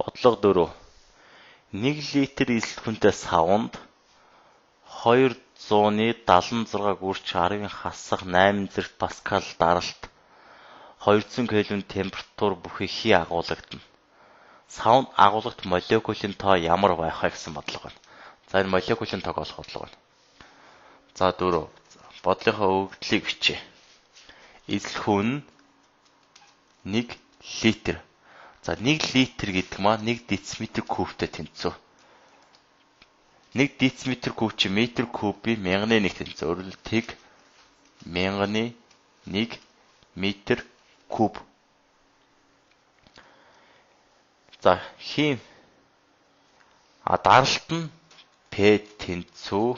Бодлого 4. 1 литр эсэлхүнтэй савнд 276 гүрч 10-ын хасах 8 зэрэг паскал даралт 200 кельвин температур бүхий хий агуулгадана. Савнд агуулгат молекулын тоо ямар байх вэ гэсэн бодлого байна. За энэ молекулын тоог олох бодлого байна. За 4. Бодлогынхаа өгөгдлийг бичье. Эсэлхүүн 1 литр. За 1 литр гэдэг маань 1 дециметр кубтэй тэнцүү. 1 дециметр куб чи метр кубын 1000-ны 1 тэнцүү. Өөрөөр хэлбэл тэг 1000-ны 1 метр куб. За хин даралт нь П тэнцүү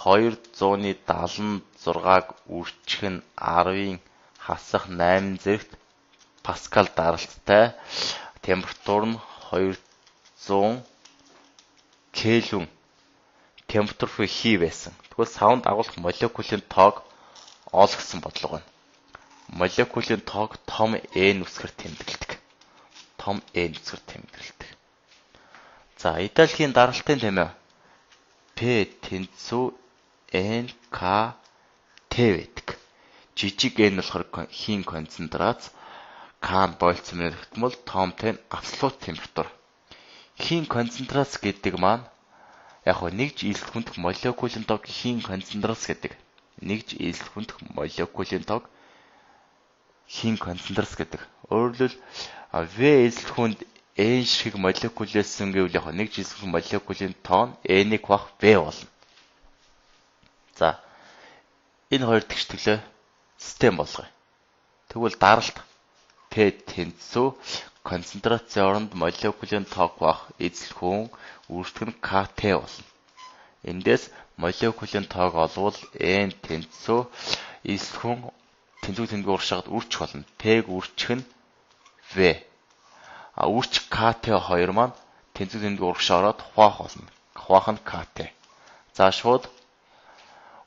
276-г үржих нь 10-ын хасах 8 зэрэгт паскал даралттай температур нь 200 кельвин температур хий байсан. Тэгвэл савнд агуулгах молекулын тоог оол гэсэн бодлого байна. Молекулын тоог том N үсгээр тэмдэглэдэг. Том N үсгээр тэмдэглэдэг. За Италийн даралтын тэмээ P тэнцүү NK T байдаг. Жижиг N болохоор хийн концентрац, K болцмын тогтмол, том T абсолют температур. Хийн концентрац гэдэг маань яг нэг эсэлхүндх молекулын тоог хийн концентрац гэдэг. Нэг эсэлхүндх молекулын тоог хийн концентрац гэдэг. Өөрөлдвөл В эсэлхүнд N шиг молекулээсэн гэвэл яг нэг эсэлхүнд молекулын тоо нь N-ийг бах V болно. За энэ хоёр тэгштгэлээ систем болгоё. Тэгвэл даралт P тэнцүү концентрацийн оронд молекулын тоог бах эзэлхүүн үржих нь KT болно. Эндээс молекулын тоог олвол N тэнцүү эзэлхүүн тэнцүү тэнцүү урагшаад үржих болно. P-г үржих нь V. Үржих KT2 маань тэнцүү тэнцүү урагшаад хуваах болно. Хуваах нь KT. За шууд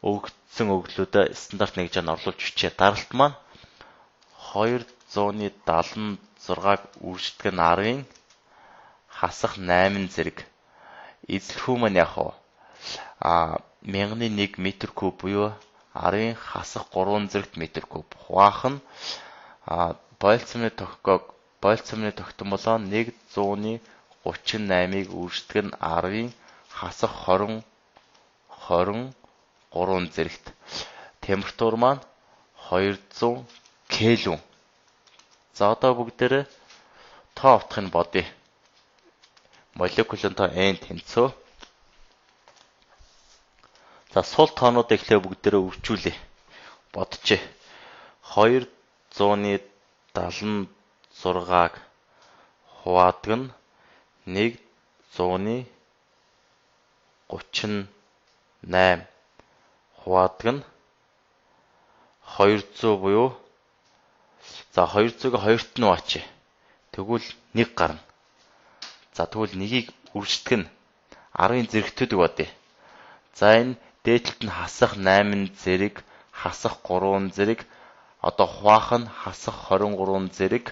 өгөгдсөн өгөгдлүүдэд стандарт нэгжээр орлуулж бичээ. Даралт маань 276-г үрждэг нь 10-ын хасах 8 зэрэг. Эзэлхүү маань яг 1000-ны 1 метр куб буюу 10-ын хасах 3 зэрэгт метр куб. Хуваах нь Больцманы тогтмолоо 138-ыг үрждэг нь 10-ын хасах 23 зэрэгт. Температур маань 200 кельвин. За одоо бүгдээрээ тоо утгыг бодъё. Молекулын тоо N тэнцүү. За сул тоонуудыг эхлээ бүгдээрээ үржүүлье. Бодчихъя. 276-г хуваадаг нь 138 хуваадаг нь 200 буюу за 200-г 2-т нь хуваачаа. Тэгвэл 1 гарна. За тэгвэл 1-ийг үрждэг нь 10-ын зэрэгтүүд бодъё. За энэ дээдлэлт нь хасах 8 зэрэг, хасах 3 зэрэг, одоо хуваах нь хасах 23 зэрэг,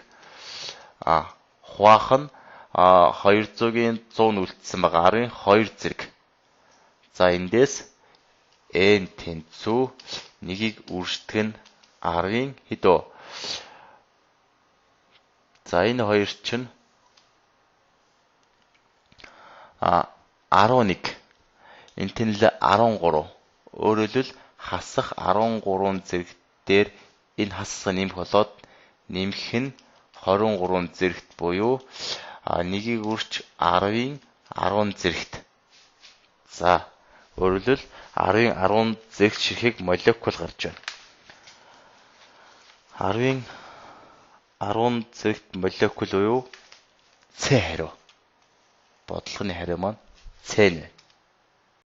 хуваах нь 200-гийн 100 үлдсэн байгаа 10-ын 2 зэрэг. За эндээс N тэнцүү 1-ийг үрждэг нь 10-ын хэдөө. За энэ хоёр чинь 11. Энэ тэнэлээ 13. Өөрөөр хэлбэл хасах 13 зэрэг дээр энэ хасах нэмэх болоод нэмэх нь 23 зэрэгт буюу 1-ийг үрж 10-ын 10 зэрэгт. За өөрөөр хэлбэл 10-ын 10 зэрэгт ширхэг молекул гарч байна. 10-ын 10 зэрэгт молекул буюу С хариу. Бодлогын хариу маань С нэ.